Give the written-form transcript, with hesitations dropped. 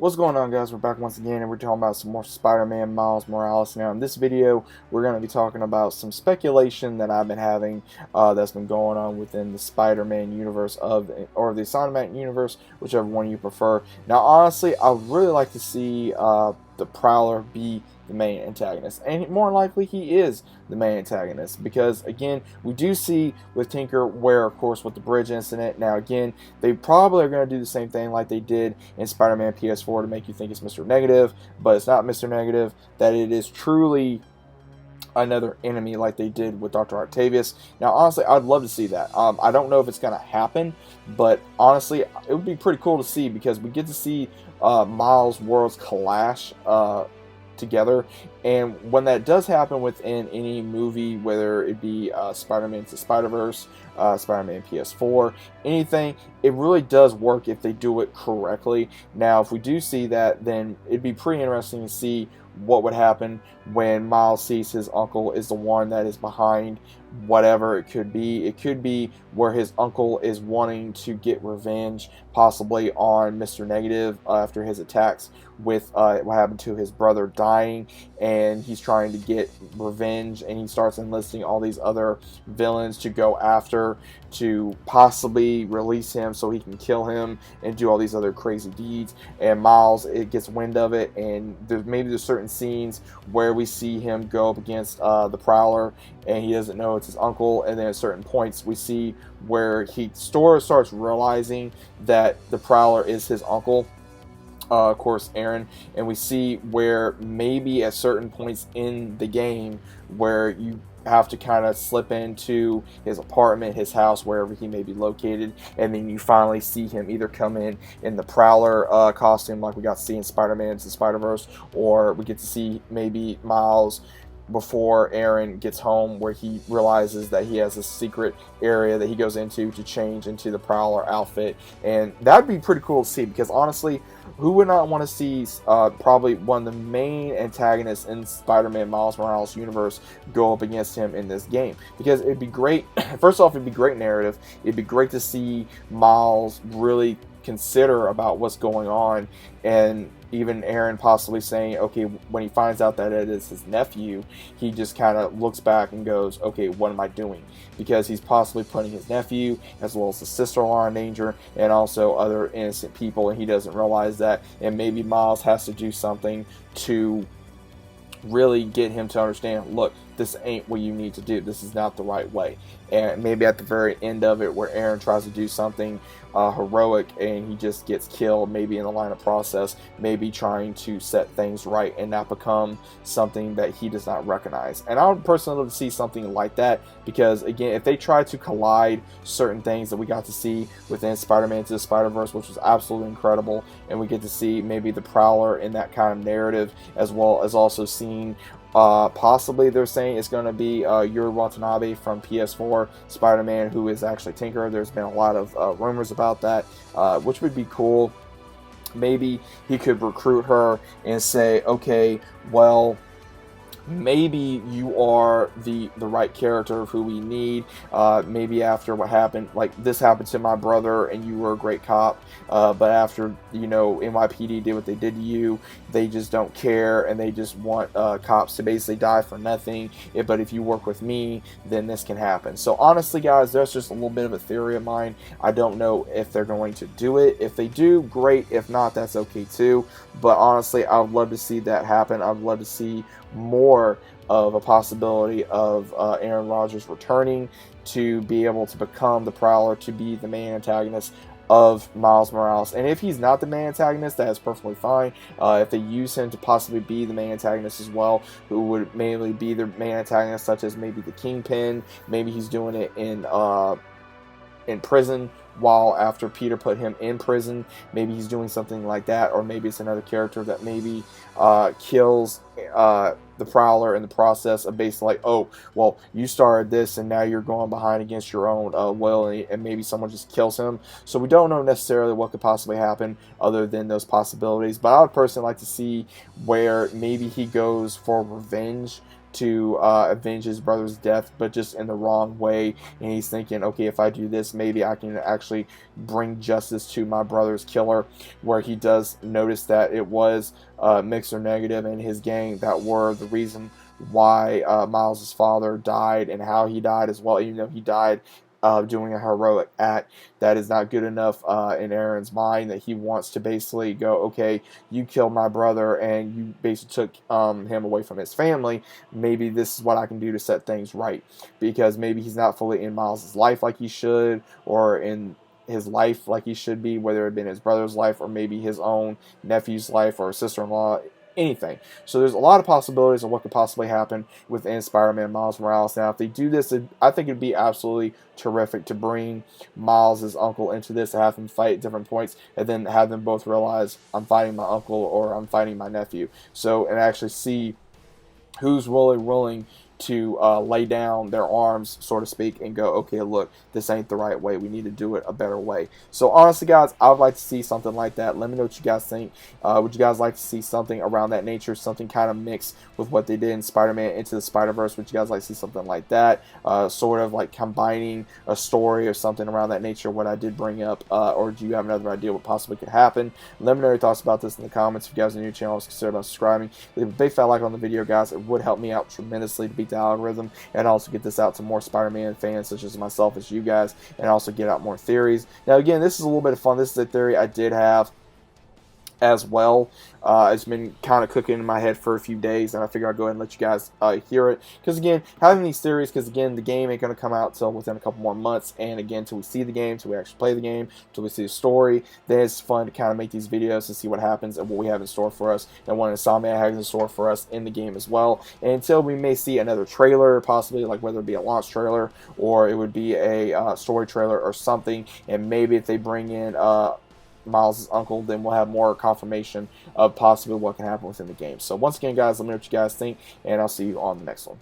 What's going on, guys? We're back once again, and we're talking about some more Spider-Man Miles Morales. Now, in this video, we're going to be talking about some speculation that I've been having that's been going on within the Spider-Man universe or the cinematic universe, whichever one you prefer. Now, honestly, I would really like to see the Prowler be the main antagonist, and more likely he is the main antagonist, because again, we do see with Tinker where, of course, with the bridge incident. Now again, they probably are going to do the same thing like they did in Spider-Man PS4 to make you think it's Mr. Negative, but it's not Mr. Negative, that it is truly another enemy like they did with Dr. Octavius. Now, honestly, I'd love to see that. I don't know if it's going to happen, but honestly, it would be pretty cool to see, because we get to see Miles' worlds clash together, and when that does happen within any movie, whether it be Spider-Man to Spider-Verse, Spider-Man PS4, anything, it really does work if they do it correctly. Now, if we do see that, then it'd be pretty interesting to see what would happen when Miles sees his uncle is the one that is behind whatever it could be. It could be where his uncle is wanting to get revenge, possibly on Mr. Negative after his attacks with what happened to his brother dying, and he's trying to get revenge, and he starts enlisting all these other villains to go after, to possibly release him so he can kill him and do all these other crazy deeds. And Miles, it gets wind of it, and there's certain scenes where we see him go up against the Prowler, and he doesn't know it's his uncle. And then at certain points we see where he starts realizing that the Prowler is his uncle, of course, Aaron, and we see where maybe at certain points in the game where you have to kind of slip into his apartment, his house, wherever he may be located, and then you finally see him either come in the Prowler costume like we got to see in Spider-Man to Spider-Verse, or we get to see maybe Miles before Aaron gets home, where he realizes that he has a secret area that he goes into to change into the Prowler outfit. And that'd be pretty cool to see, because honestly, who would not want to see probably one of the main antagonists in Spider-Man Miles Morales universe go up against him in this game? Because it'd be great. First off, it'd be great narrative. It'd be great to see Miles really consider about what's going on, and even Aaron possibly saying, okay, when he finds out that it is his nephew, he just kind of looks back and goes, okay, what am I doing? Because he's possibly putting his nephew as well as his sister-in-law in danger, and also other innocent people, and he doesn't realize that. And maybe Miles has to do something to really get him to understand, look, this ain't what you need to do. This is not the right way. And maybe at the very end of it, where Aaron tries to do something heroic and he just gets killed, maybe in the line of process, maybe trying to set things right and not become something that he does not recognize. And I would personally love to see something like that, because again, if they try to collide certain things that we got to see within Spider-Man to the Spider-Verse, which was absolutely incredible, and we get to see maybe the Prowler in that kind of narrative, as well as also seeing possibly they're saying it's going to be Yuri Watanabe from PS4 Spider-Man, who is actually Tinker. There's been a lot of rumors about that, which would be cool. Maybe he could recruit her and say, okay, well, maybe you are the right character of who we need. Maybe after what happened, like this happened to my brother and you were a great cop, but after, you know, NYPD did what they did to you, they just don't care, and they just want cops to basically die for nothing. But if you work with me, then this can happen. So honestly, guys, that's just a little bit of a theory of mine. I don't know if they're going to do it. If they do, great. If not, that's okay too. But honestly, I would love to see that happen. I would love to see more of a possibility of Aaron Rodgers returning to be able to become the Prowler, to be the main antagonist of Miles Morales. And if he's not the main antagonist, that is perfectly fine. If they use him to possibly be the main antagonist as well, who would mainly be the main antagonist, such as maybe the Kingpin, maybe he's doing it in prison, while after Peter put him in prison, maybe he's doing something like that. Or maybe it's another character that maybe kills the Prowler in the process of basically like, oh, well, you started this and now you're going behind against your own will, and maybe someone just kills him. So we don't know necessarily what could possibly happen other than those possibilities. But I would personally like to see where maybe he goes for revenge to avenge his brother's death, but just in the wrong way. And he's thinking, okay, if I do this, maybe I can actually bring justice to my brother's killer, where he does notice that it was Mixer Negative and his gang that were the reason why Miles' father died, and how he died as well, even though he died doing a heroic act. That is not good enough in Aaron's mind, that he wants to basically go, okay, you killed my brother and you basically took him away from his family. Maybe this is what I can do to set things right, because maybe he's not fully in Miles' life like he should, or in his life like he should be, whether it be his brother's life or maybe his own nephew's life or sister-in-law, anything. So there's a lot of possibilities of what could possibly happen within Spider-Man Miles Morales. Now, if they do this, I think it'd be absolutely terrific to bring Miles' uncle into this, to have them fight at different points, and then have them both realize, I'm fighting my uncle or I'm fighting my nephew. So, and actually see who's really willing to lay down their arms, so to speak, and go, okay, look, this ain't the right way. We need to do it a better way. So honestly, guys, I would like to see something like that. Let me know what you guys think. Would you guys like to see something around that nature, something kind of mixed with what they did in Spider-Man Into the Spider-Verse? Would you guys like to see something like that? Sort of like combining a story or something around that nature, what I did bring up, or do you have another idea what possibly could happen? Let me know your thoughts about this in the comments. If you guys are new to the channel, consider about subscribing. Leave a big fat like on the video, guys. It would help me out tremendously to beat the algorithm, and also get this out to more Spider-Man fans such as myself, as you guys, and also get out more theories. Now again, this is a little bit of fun. This is a theory I did have as well. It's been kind of cooking in my head for a few days, and I figure I'll go ahead and let you guys hear it. Because again, having these theories, because again, the game ain't going to come out till within a couple more months, and again, till we see the game, till we actually play the game, till we see the story, then it's fun to kind of make these videos to see what happens and what we have in store for us, and what Insomniac has in store for us in the game as well. And until we may see another trailer, possibly, like whether it be a launch trailer or it would be a story trailer or something, and maybe if they bring in Miles' uncle, then we'll have more confirmation of possibly what can happen within the game. So once again, guys, let me know what you guys think, and I'll see you on the next one.